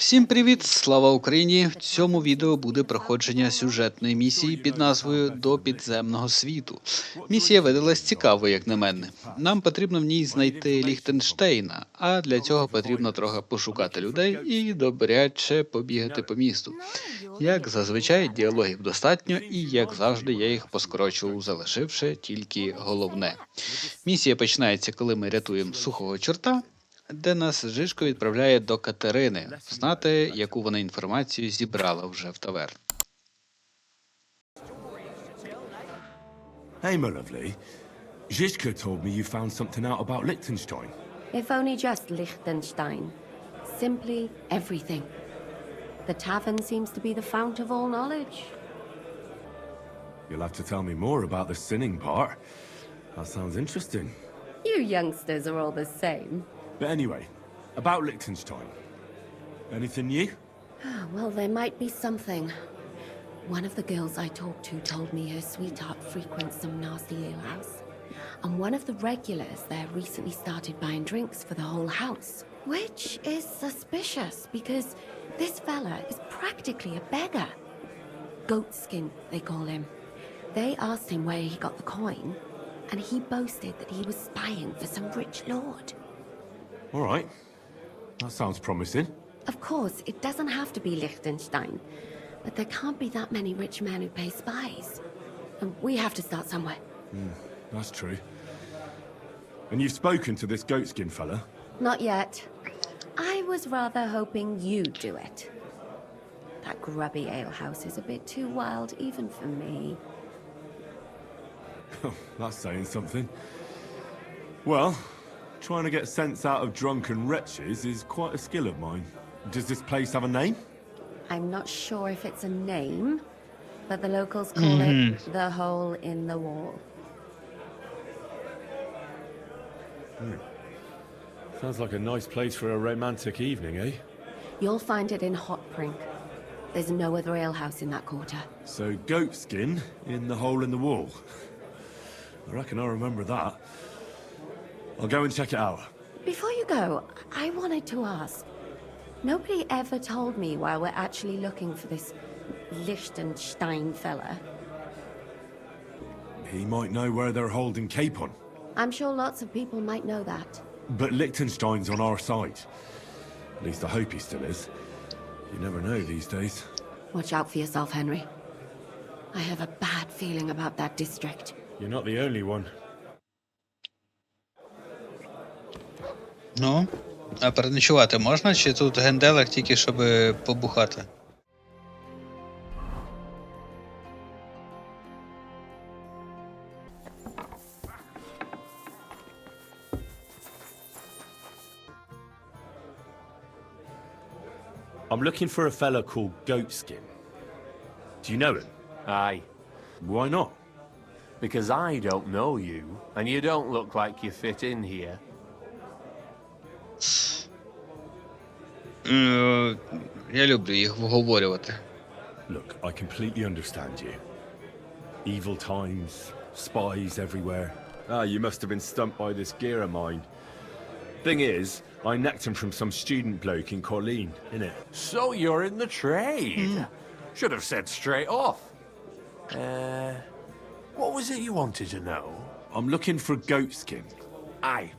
Всім привіт! Слава Україні! В цьому відео буде проходження сюжетної місії під назвою «До підземного світу». Місія видалась цікавою, як на мене. Нам потрібно в ній знайти Ліхтенштейна, а для цього потрібно трохи пошукати людей і добряче побігати по місту. Як зазвичай, діалогів достатньо і, як завжди, я їх поскорочував, залишивши тільки головне. Місія починається, коли ми рятуємо сухого чорта, де нас Жишко відправляє до Катерини, знати, яку вона інформацію зібрала вже в таверні. Hey, my lovely. Zizka told me you found something out about Liechtenstein. If only just Liechtenstein. Simply everything. The tavern seems to be the fount of all knowledge. You'll have to tell me more about the sinning part. That sounds interesting. You youngsters are all the same. But anyway, about Liechtenstein. Anything new? Well, there might be something. One of the girls I talked to told me her sweetheart frequents some nasty alehouse. And one of the regulars there recently started buying drinks for the whole house. Which is suspicious, because this fella is practically a beggar. Goatskin, they call him. They asked him where he got the coin, and he boasted that he was spying for some rich lord. All right. That sounds promising. Of course, it doesn't have to be Liechtenstein, but there can't be that many rich men who pay spies. And we have to start somewhere. That's true. And you've spoken to this goatskin fella? Not yet. I was rather hoping you'd do it. That grubby alehouse is a bit too wild even for me. That's saying something. Well, trying to get sense out of drunken wretches is quite a skill of mine. Does this place have a name? I'm not sure if it's a name, but the locals call it the hole in the wall. Sounds like a nice place for a romantic evening, eh? You'll find it in Hot Prink. There's no other alehouse in that quarter. So goatskin in the hole in the wall. I reckon I remember that. I'll go and check it out. Before you go, I wanted to ask. Nobody ever told me why we're actually looking for this Liechtenstein fella. He might know where they're holding Capon. I'm sure lots of people might know that. But Liechtenstein's on our side. At least I hope he still is. You never know these days. Watch out for yourself, Henry. I have a bad feeling about that district. You're not the only one. Ну, а переночувати можна, чи тут генделик тільки, щоб побухати? I'm looking for a fella called Goatskin. Do you know him? Aye, Why not? because I don't know you, and you don't look like you fit in here. Я люблю їх вговорювати. Look, I completely understand you. Evil times, spies everywhere. You must have been stumped by this gear of mine. Thing is, I necked him from some student bloke in Colleen, innit? So you're in the trade. Should have said straight off. What was it you wanted to know? I'm looking for Goatskin. Aye.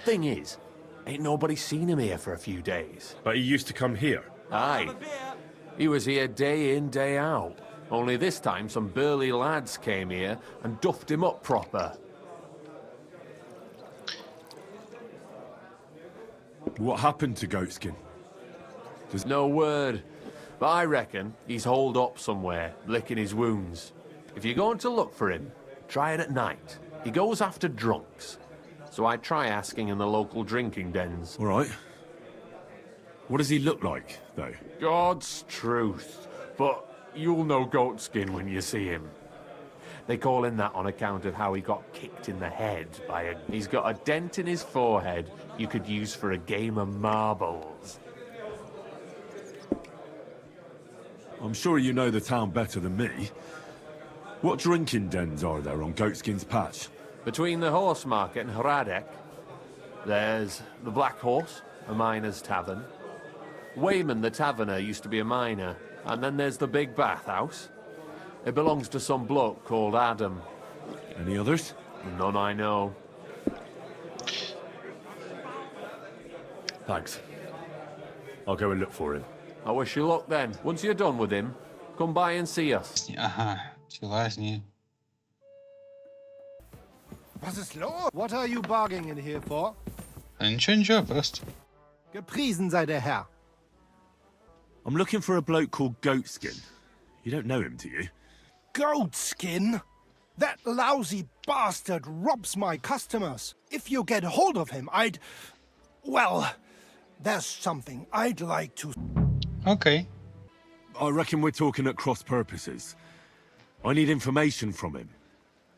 Thing is, ain't nobody seen him here for a few days. But he used to come here. Aye. He was here day in, day out. Only this time some burly lads came here and duffed him up proper. What happened to Goatskin? There's no word, but I reckon he's holed up somewhere, licking his wounds. If you're going to look for him, try it at night. He goes after drunks. So I try asking in the local drinking dens. All right. What does he look like, though? God's truth. But you'll know Goatskin when you see him. They call him that on account of how he got kicked in the head by a... He's got a dent in his forehead you could use for a game of marbles. I'm sure you know the town better than me. What drinking dens are there on Goatskin's patch? Between the horse market and Hradek, there's the Black Horse, a miner's tavern. Wayman, the taverner, used to be a miner. And then there's the big bathhouse. It belongs to some bloke called Adam. Any others? None I know. Thanks. I'll go and look for him. I wish you luck then. Once you're done with him, come by and see us. Ага, ці лазні. Was ist los? What are you barging in here for? А нічого, просто. Gepriesen sei der Herr. I'm looking for a bloke called Goatskin. You don't know him, do you? Goatskin? That lousy bastard robs my customers. If you get hold of him, Well, there's something I'd like to... Окей. I reckon we're talking at cross purposes. I need information from him.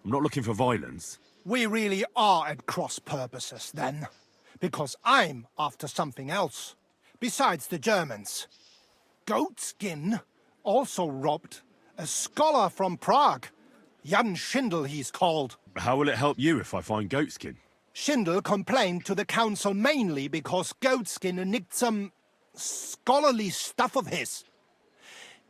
I'm not looking for violence. We really are at cross purposes, then. Because I'm after something else. Besides the Germans. Goatskin also robbed a scholar from Prague. Jan Schindel, he's called. How will it help you if I find Goatskin? Schindel complained to the council mainly because Goatskin nicked some scholarly stuff of his.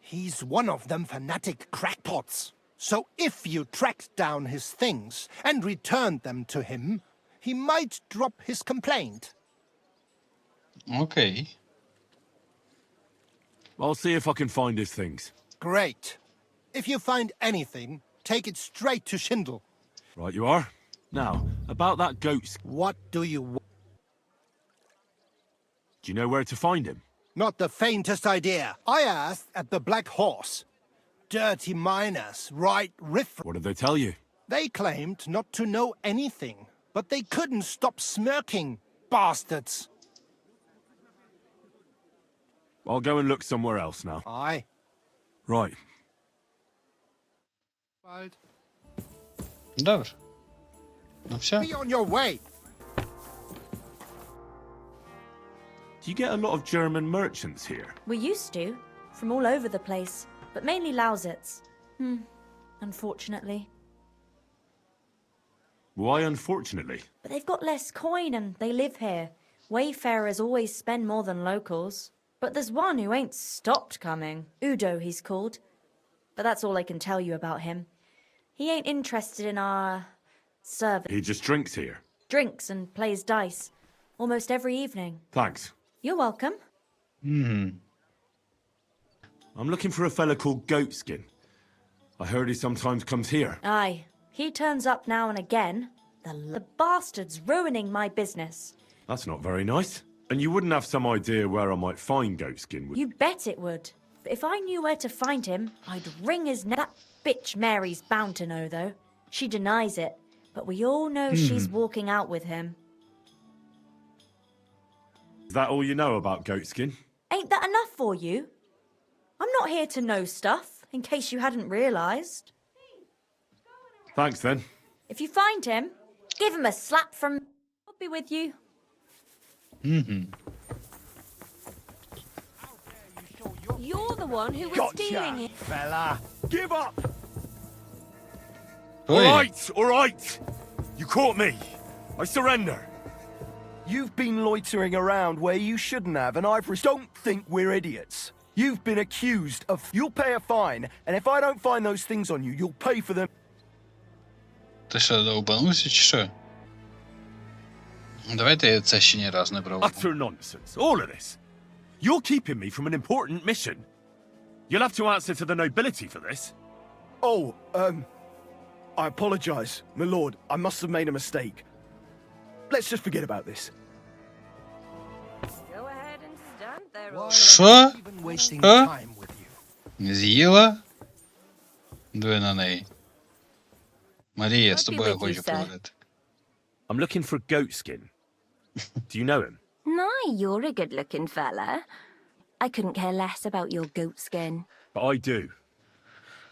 He's one of them fanatic crackpots. So if you tracked down his things and returned them to him, he might drop his complaint. Окей. I'll see if I can find his things. Great. If you find anything, take it straight to Schindel. Right you are. Now, about that Goatskin. What do you want? Do you know where to find him? Not the faintest idea. I asked at the Black Horse. Dirty miners, right riff. What did they tell you? They claimed not to know anything, but they couldn't stop smirking, bastards. I'll go and look somewhere else now. Aye. Right. Добре. Ну все. Be on your way. Do you get a lot of German merchants here? We used to, from all over the place, but mainly Lausitz. Unfortunately. Why, unfortunately? But they've got less coin and they live here. Wayfarers always spend more than locals. But there's one who ain't stopped coming. Udo, he's called. But that's all I can tell you about him. He ain't interested in our service. He just drinks here. Drinks and plays dice. Almost every evening. Thanks. You're welcome. I'm looking for a fella called Goatskin. I heard he sometimes comes here. Aye. He turns up now and again. The bastard's ruining my business. That's not very nice. And you wouldn't have some idea where I might find Goatskin, would you? You bet it would. But if I knew where to find him, I'd wring his neck. That bitch Mary's bound to know, though. She denies it. But we all know she's walking out with him. Is that all you know about Goatskin? Ain't that enough for you? I'm not here to know stuff, in case you hadn't realised. Thanks, then. If you find him, give him a slap from... I'll be with you. You're the one who was stealing it. Fella. Give up! Ой. All right! You caught me. I surrender. You've been loitering around where you shouldn't have, and don't think we're idiots. You've been accused of... You'll pay a fine, and if I don't find those things on you, you'll pay for them. Ти що, довбанувся чи що? Давайте я це ще ні раз не пробую. Utter nonsense. All of this. You're keeping me from an important mission. You'll have to answer to the nobility for this. Oh, I apologize, my lord. I must have made a mistake. Let's just forget about this. Go ahead and stand there. all Що? Even wasting Huh? time with you. З'їла? Диви на неї. Марія, з Happy тобою with you, хочу sir. поговорити. I'm looking for Goatskin. Do you know him? My, you're a good-looking fella. I couldn't care less about your goat skin. But I do.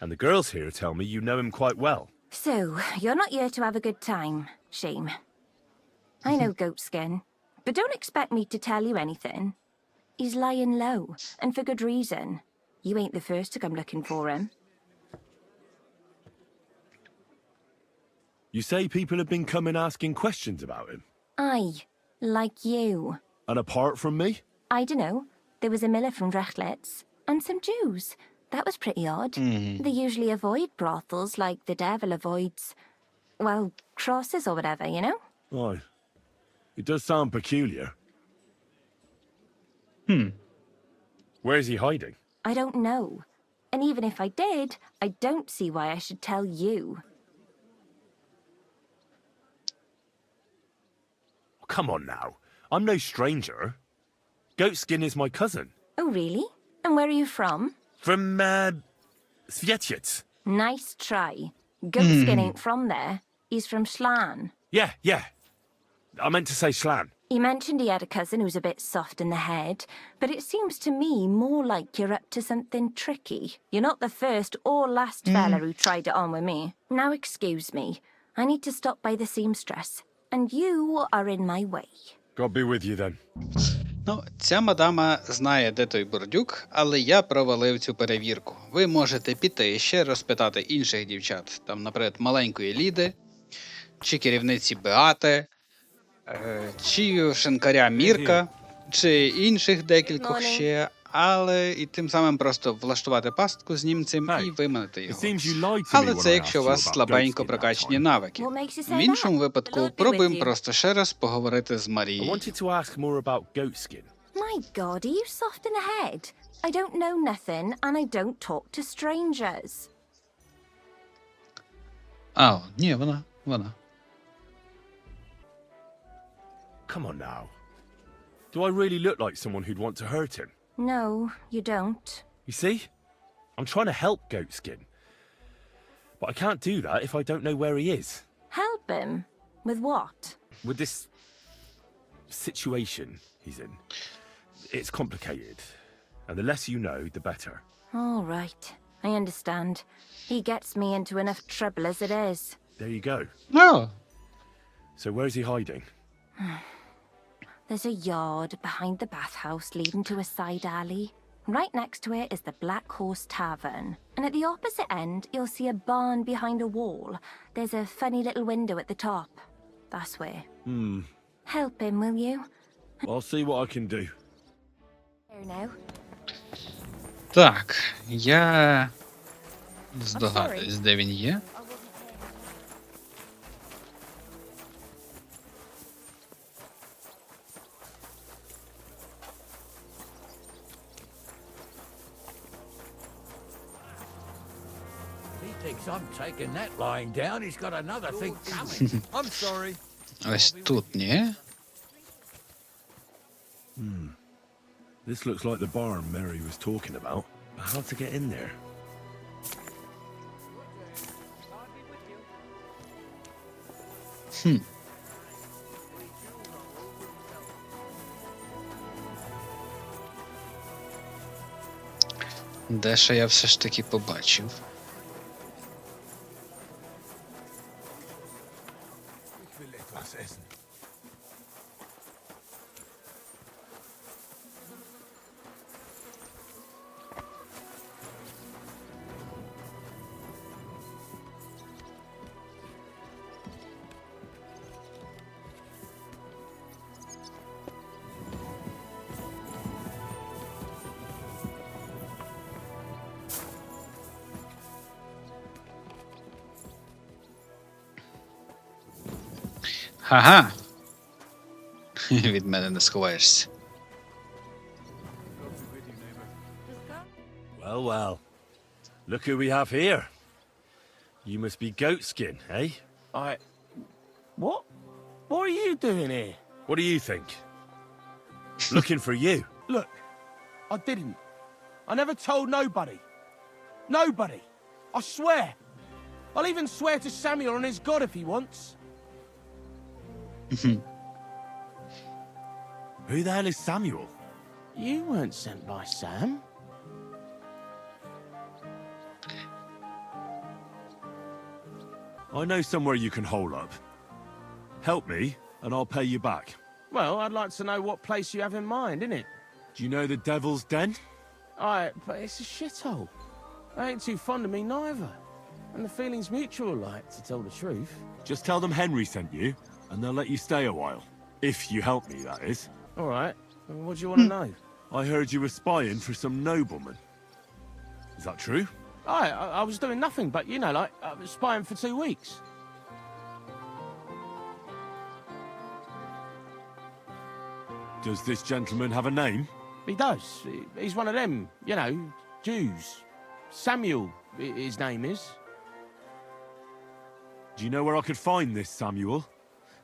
And the girls here tell me you know him quite well. So, you're not here to have a good time. Shame. I know Goatskin, but don't expect me to tell you anything. He's lying low, and for good reason. You ain't the first to come looking for him. You say people have been coming asking questions about him? Aye, like you. And apart from me? I dunno. There was a miller from Rechlitz and some Jews. That was pretty odd. They usually avoid brothels like the devil avoids, well, crosses or whatever, you know? Right. It does sound peculiar. Where's he hiding? I don't know. And even if I did, I don't see why I should tell you. Come on now. I'm no stranger. Goatskin is my cousin. Oh, really? And where are you from? From, Svietiec. Nice try. Goatskin ain't from there. He's from Schlan. Yeah. I meant to say Schlan. He mentioned he had a cousin who's a bit soft in the head, but it seems to me more like you're up to something tricky. You're not the first or last fella who tried it on with me. Now excuse me. I need to stop by the seamstress, and you are in my way. God be with you then. Ну, ця мадама знає, де той бурдюк, але я провалив цю перевірку. Ви можете піти і ще розпитати інших дівчат, там, наприклад, маленької Ліди, чи керівниці Беати, чи шинкаря Мірка, чи інших декількох ще, але і тим самим просто влаштувати пастку з німцем і виманити його. Але це якщо у вас слабенько прокачені навики. В іншому випадку пробуємо просто ще раз поговорити з I Марією. wanted to ask more about Goatskin. My God, are you soft in the head? I don't know nothing, and I don't talk to strangers. Ні, вона. Come on now. Do I really look like someone who'd want to hurt him? No, you don't. You see? I'm trying to help Goatskin. But I can't do that if I don't know where he is. Help him? With what? With this situation he's in. It's complicated. And the less you know, the better. All right, I understand. He gets me into enough trouble as it is. There you go. Oh. So where's he hiding? There's a yard behind the bathhouse leading to a side alley. Right next to it is the Black Horse Tavern. And at the opposite end, you'll see a barn behind a wall. There's a funny little window at the top. That's where. Help him, will you? I'll see what I can do. Here now. Так, я здогадуюсь, де він є. I'm taking that lying down. He's got another thing coming. I'm sorry. Ось тут, ні? This looks like the barn Mary was talking about. But how to get in there? Дещо я все ж таки побачив. Ага. Від мене не сховаєшся. Well. Look who we have here. You must be Goatskin, eh? What? What are you doing here? What do you think? Looking for you. Look, I didn't. I never told nobody. Nobody. I swear. I'll even swear to Samuel and his God if he wants. Who the hell is Samuel? You weren't sent by Sam. I know somewhere you can hole up. Help me, and I'll pay you back. Well, I'd like to know what place you have in mind, innit? Do you know the Devil's Den? Aye, but it's a shithole. They ain't too fond of me neither. And the feeling's mutual, like, to tell the truth. Just tell them Henry sent you, and they'll let you stay a while. If you help me, that is. All right. Well, what do you want to know? I heard you were spying for some nobleman. Is that true? I was doing nothing but, you know, like, I was spying for 2 weeks. Does this gentleman have a name? He does. He's one of them, you know, Jews. Samuel, his name is. Do you know where I could find this Samuel?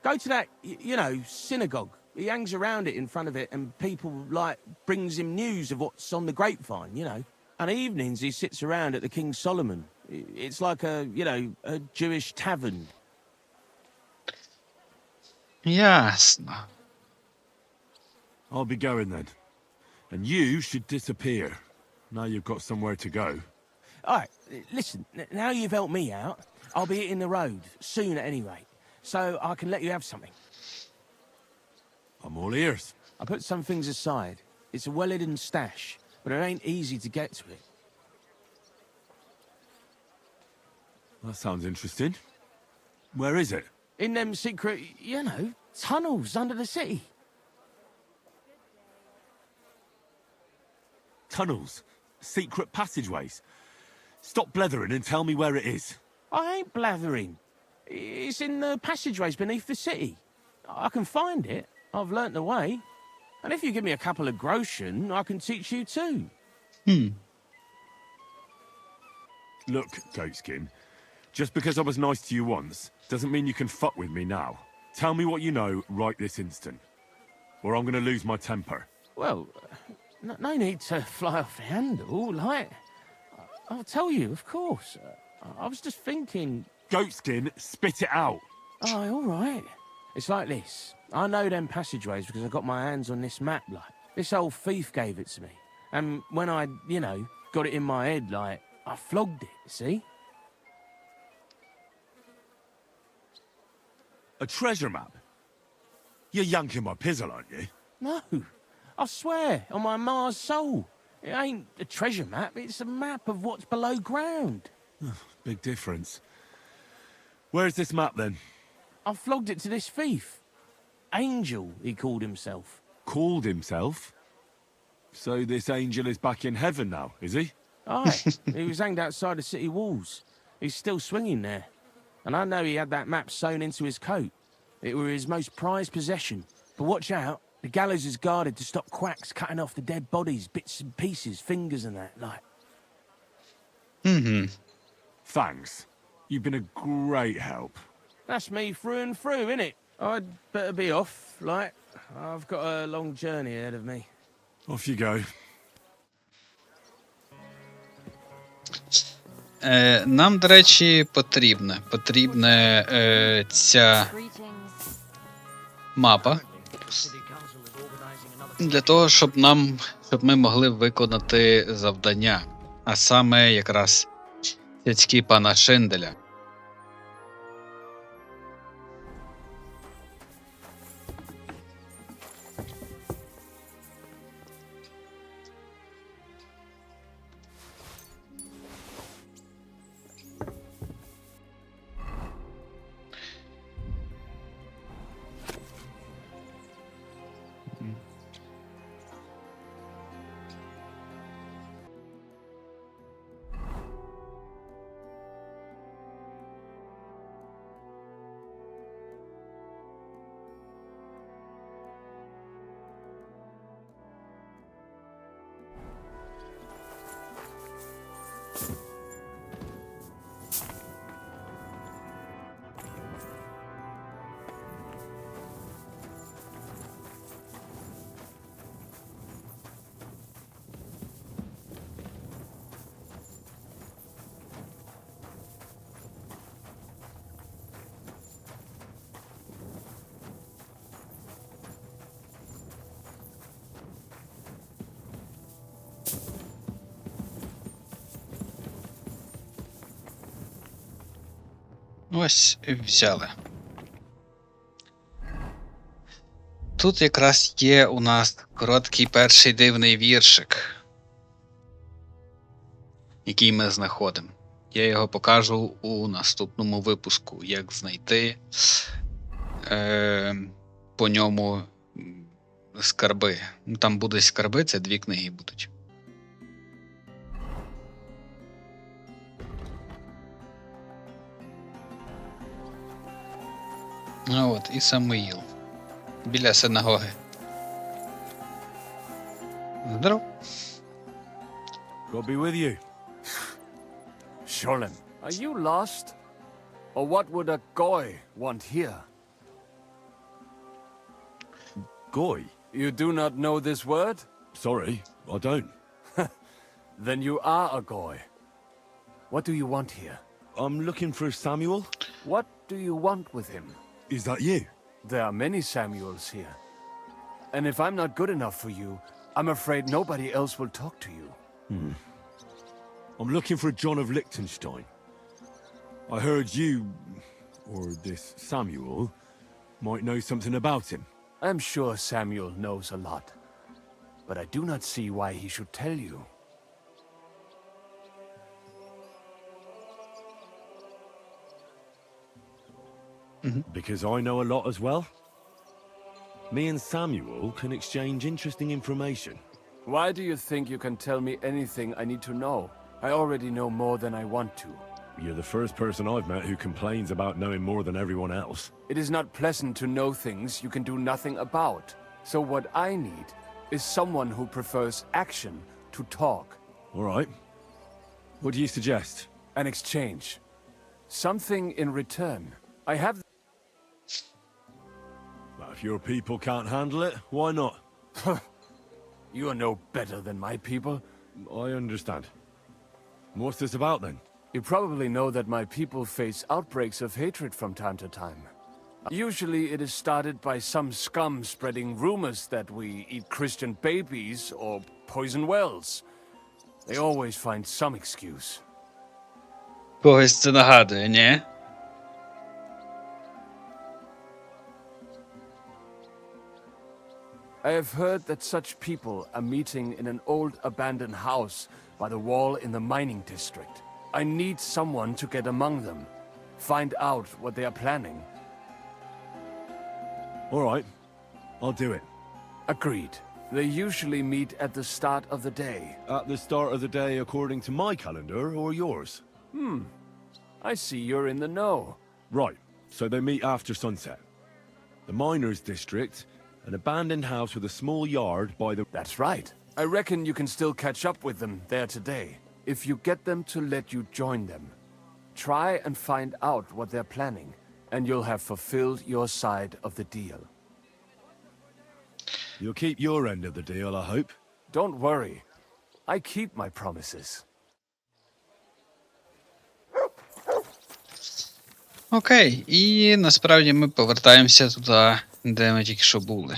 Go to that, you know, synagogue. He hangs around it in front of it, and people, like, brings him news of what's on the grapevine, you know. And evenings he sits around at the King Solomon. It's like a, you know, a Jewish tavern. Ясно. I'll be going then. And you should disappear. Now you've got somewhere to go. All right, listen, now you've helped me out, I'll be hitting the road, soon at any rate, so I can let you have something. I'm all ears. I put some things aside. It's a well-hidden stash, but it ain't easy to get to it. That sounds interesting. Where is it? In them secret, you know, tunnels under the city. Tunnels? Secret passageways? Stop blethering and tell me where it is. I ain't blathering. It's in the passageways beneath the city. I can find it. I've learnt the way. And if you give me a couple of groschen, I can teach you too. Look, Goatskin, just because I was nice to you once, doesn't mean you can fuck with me now. Tell me what you know right this instant, or I'm gonna lose my temper. Well, no need to fly off the handle, like... I'll tell you, of course. I was just thinking... Goatskin, spit it out! Oh, all right. It's like this. I know them passageways because I got my hands on this map, like. This old thief gave it to me. And when I, you know, got it in my head, like, I flogged it, see? A treasure map? You're yanking my pizzle, aren't you? No. I swear, on my Mars soul. It ain't a treasure map, it's a map of what's below ground. Big difference. Where's this map, then? I flogged it to this thief. Angel, he called himself. Called himself? So this angel is back in heaven now, is he? Aye, he was hanged outside the city walls. He's still swinging there. And I know he had that map sewn into his coat. It were his most prized possession. But watch out, the gallows is guarded to stop quacks cutting off the dead bodies, bits and pieces, fingers and that, like. Thanks. You've been a great help. That's me through and through, innit? I'd better be off, like. I've got a long journey ahead of me. Off you go. Нам, до речі, потрібна ця мапа для того, щоб ми могли виконати завдання, а саме якраз Цяцьки пана Шинделя. Ось, взяли. Тут якраз є у нас короткий перший дивний віршик, який ми знаходимо. Я його покажу у наступному випуску, як знайти по ньому скарби. Ну, там будуть скарби, це 2 книги будуть. А от, і Самуїл. Біля синагоги. Здоров. God be with you. Sholem, are you lost? Or what would a goy want here? Goy? You do not know this word? Sorry, I don't. Then you are a goy. What do you want here? I'm looking for Samuel. What do you want with him? Is that you? There are many Samuels here. And if I'm not good enough for you, I'm afraid nobody else will talk to you. I'm looking for John of Lichtenstein. I heard you, or this Samuel, might know something about him. I'm sure Samuel knows a lot. But I do not see why he should tell you. Because I know a lot as well. Me and Samuel can exchange interesting information. Why do you think you can tell me anything I need to know? I already know more than I want to. You're the first person I've met who complains about knowing more than everyone else. It is not pleasant to know things you can do nothing about. So what I need is someone who prefers action to talk. All right. What do you suggest? An exchange. Something in return. I have... Well, if your people can't handle it, why not? You are no better than my people. I understand. What's this about then? You probably know that my people face outbreaks of hatred from time to time. Usually it is started by some scum spreading rumors that we eat Christian babies or poison wells. They always find some excuse. Когось це нагадує, ні? I have heard that such people are meeting in an old abandoned house by the wall in the mining district. I need someone to get among them, find out what they are planning. All right. I'll do it. Agreed. They usually meet at the start of the day. At the start of the day according to my calendar or yours? I see you're in the know. Right. So they meet after sunset. The miners' district, an abandoned house with a small yard by the... That's right. I reckon you can still catch up with them there today, if you get them to let you join them. Try and find out what they're planning, and you'll have fulfilled your side of the deal. You'll keep your end of the deal, I hope. Don't worry. I keep my promises. Окей, і насправді ми повертаємося туди, де ми тільки що були.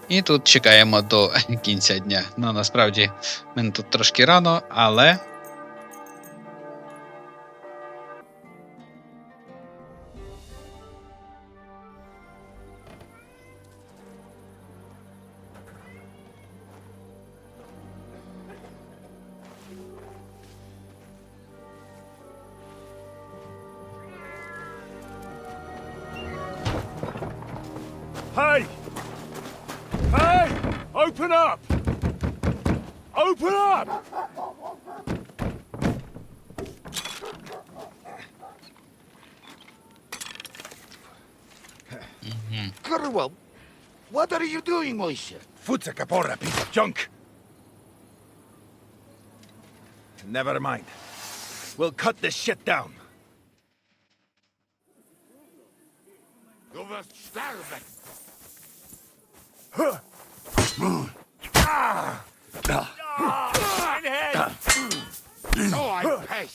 І тут чекаємо до кінця дня. Ну, насправді, мене тут трошки рано, але... Hey! Hey! Open up! Open up! Well, what are you doing, Moishe? Foot's a capora, piece of junk. Never mind. We'll cut this shit down. Du wirst sterben! Mein Held! So ein Pech!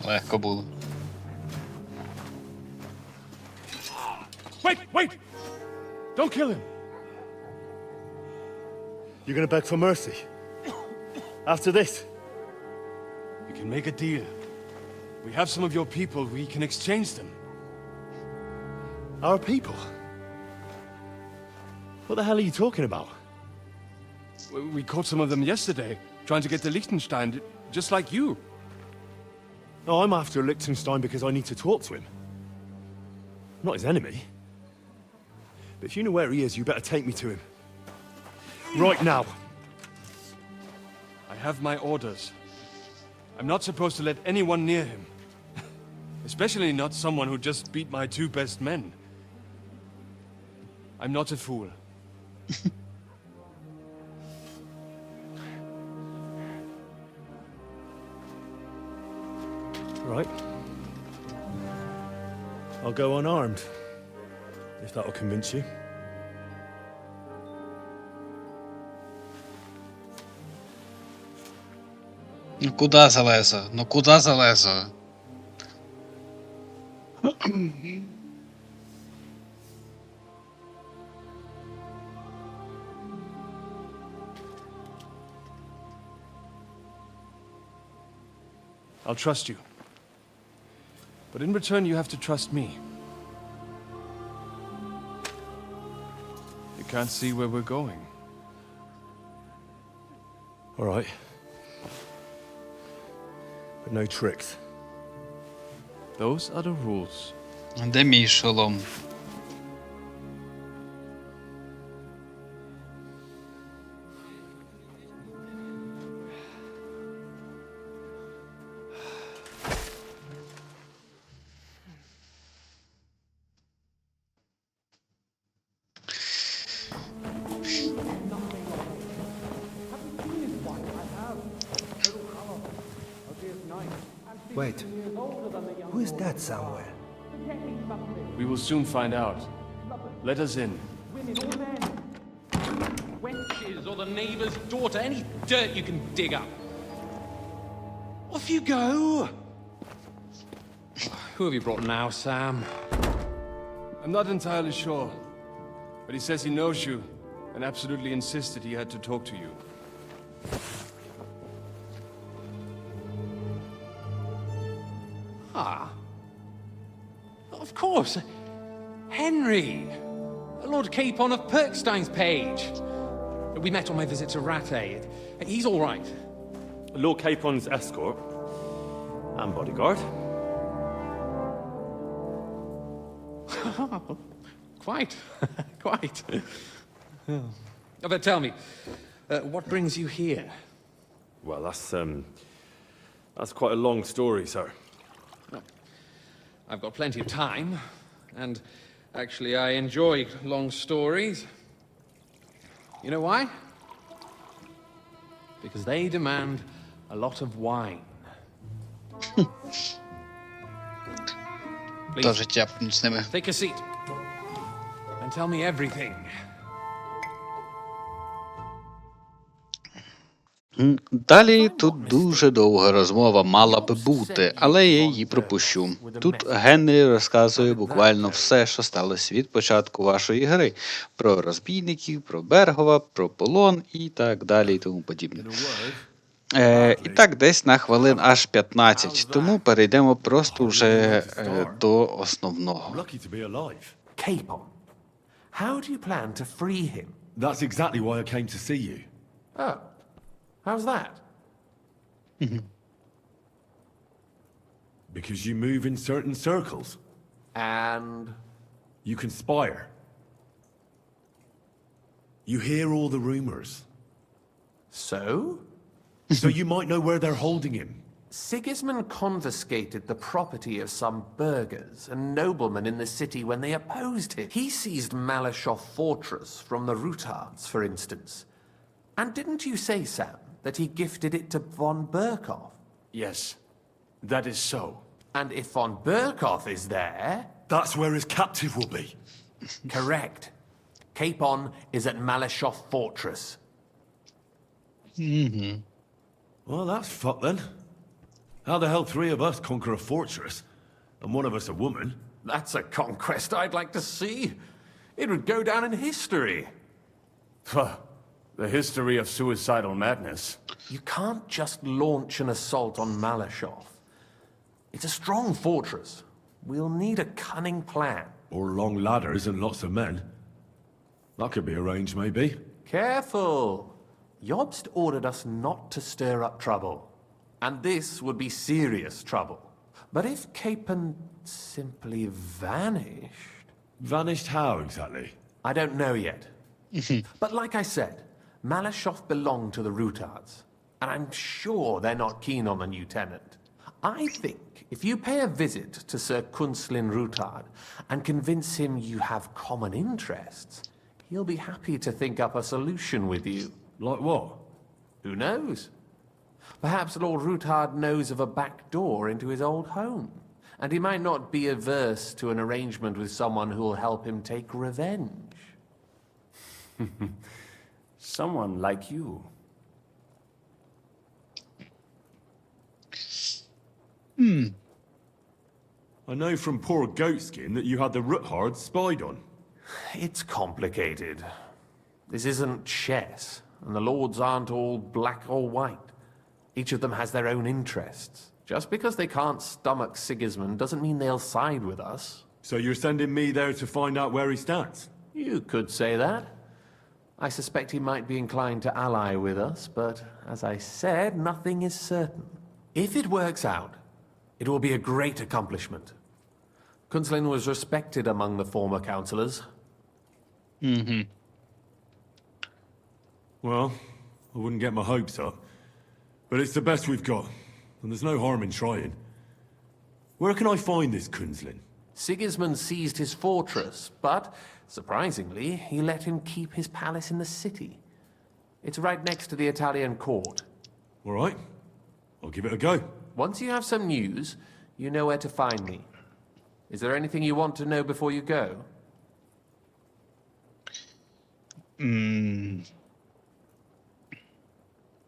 Легко було. Wait! Don't kill him! You're gonna beg for mercy? After this? We can make a deal. We have some of your people, we can exchange them. Our people? What the hell are you talking about? We caught some of them yesterday, trying to get to Lichtenstein, just like you. No, I'm after Lichtenstein because I need to talk to him. I'm not his enemy. But if you know where he is, you better take me to him. Right now. I have my orders. I'm not supposed to let anyone near him. Especially not someone who just beat my 2 best men. I'm not a fool. Right. I'll go unarmed. If that'll convince you. Ну куда залезо? Ну куда залезо? I'll trust you. But in return, you have to trust me. You can't see where we're going. All right. But no tricks. Those are the rules. Де мій шолом? Wait. Who is that somewhere? We will soon find out. Let us in. Wenches or the neighbor's daughter, any dirt you can dig up. Off you go! Who have you brought now, Sam? I'm not entirely sure, but he says he knows you and absolutely insisted he had to talk to you. Ah. Of course. Henry. Lord Capon of Perkstein's page. We met on my visit to Rattay. He's all right. Lord Capon's escort. And bodyguard. Quite. Quite. But tell me, what brings you here? Well, that's quite a long story, sir. I've got plenty of time, and actually I enjoy long stories. You know why? Because they demand a lot of wine. То життя з ними. Take a seat and tell me everything. Далі тут дуже довга розмова мала б бути, але я її пропущу. Тут Генрі розказує буквально все, що сталося від початку вашої гри. Про розбійників, про Бергова, про полон і так далі і тому подібне. І так десь на хвилин аж 15, тому перейдемо просто вже до основного. Capon, how do you plan to free him? That's exactly why I came to see you. Oh, how's that? Because you move in certain circles. And You conspire. You hear all the rumors. so? So you might know where they're holding him. Sigismund confiscated the property of some burghers and noblemen in the city when they opposed him. He seized Malashov Fortress from the Rutards, for instance. And didn't you say, Sam, that he gifted it to von Berkhoff? Yes, that is so. And if von Berkhoff is there... That's where his captive will be. Correct. Capon is at Malashov Fortress. Well, that's fucked then. How the hell 3 of us conquer a fortress, and one of us a woman, That's a conquest I'd like to see. It would go down in history. The history of suicidal madness. You can't just launch an assault on Malashov. It's a strong fortress. We'll need a cunning plan. Or long ladders and lots of men. That could be arranged, maybe. Careful! Jobst ordered us not to stir up trouble. And this would be serious trouble. But if Capon simply vanished... Vanished how, exactly? I don't know yet. But like I said, Malashov belonged to the Rutards. And I'm sure they're not keen on the new tenant. I think if you pay a visit to Sir Kunslin Rutard and convince him you have common interests, he'll be happy to think up a solution with you. Like what? Who knows? Perhaps Lord Rutard knows of a back door into his old home, and he might not be averse to an arrangement with someone who'll help him take revenge. Someone like you. I know from poor Goatskin that you had the Ruthards spied on. It's complicated. This isn't chess, and the lords aren't all black or white. Each of them has their own interests. Just because they can't stomach Sigismund doesn't mean they'll side with us. So you're sending me there to find out where he stands? You could say that. I suspect he might be inclined to ally with us, but as I said, nothing is certain. If it works out, it will be a great accomplishment. Kunslin was respected among the former councillors. Well, I wouldn't get my hopes up. But it's the best we've got, and there's no harm in trying. Where can I find this Kunslin? Sigismund seized his fortress, but, surprisingly, he let him keep his palace in the city. It's right next to the Italian court. All right. I'll give it a go. Once you have some news, you know where to find me. Is there anything you want to know before you go?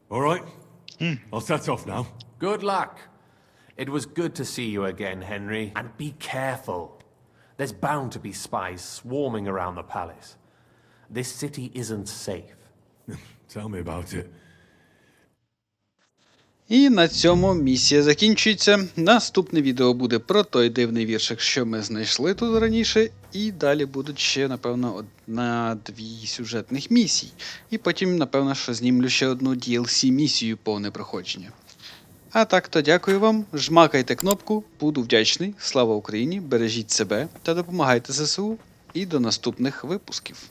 All right. I'll set off now. Good luck. It was good to see you again, Henry. And be careful. There's bound to be spies swarming around the palace. This city isn't safe. Tell me about it. І на цьому місія закінчується. Наступне відео буде про той дивний віршик, що ми знайшли тут раніше. І далі будуть ще, напевно, 1-2 сюжетних місій. І потім, напевно, що знімлю ще одну DLC-місію повне проходження. А так, то дякую вам, жмакайте кнопку, буду вдячний. Слава Україні, бережіть себе та допомагайте ЗСУ. І до наступних випусків.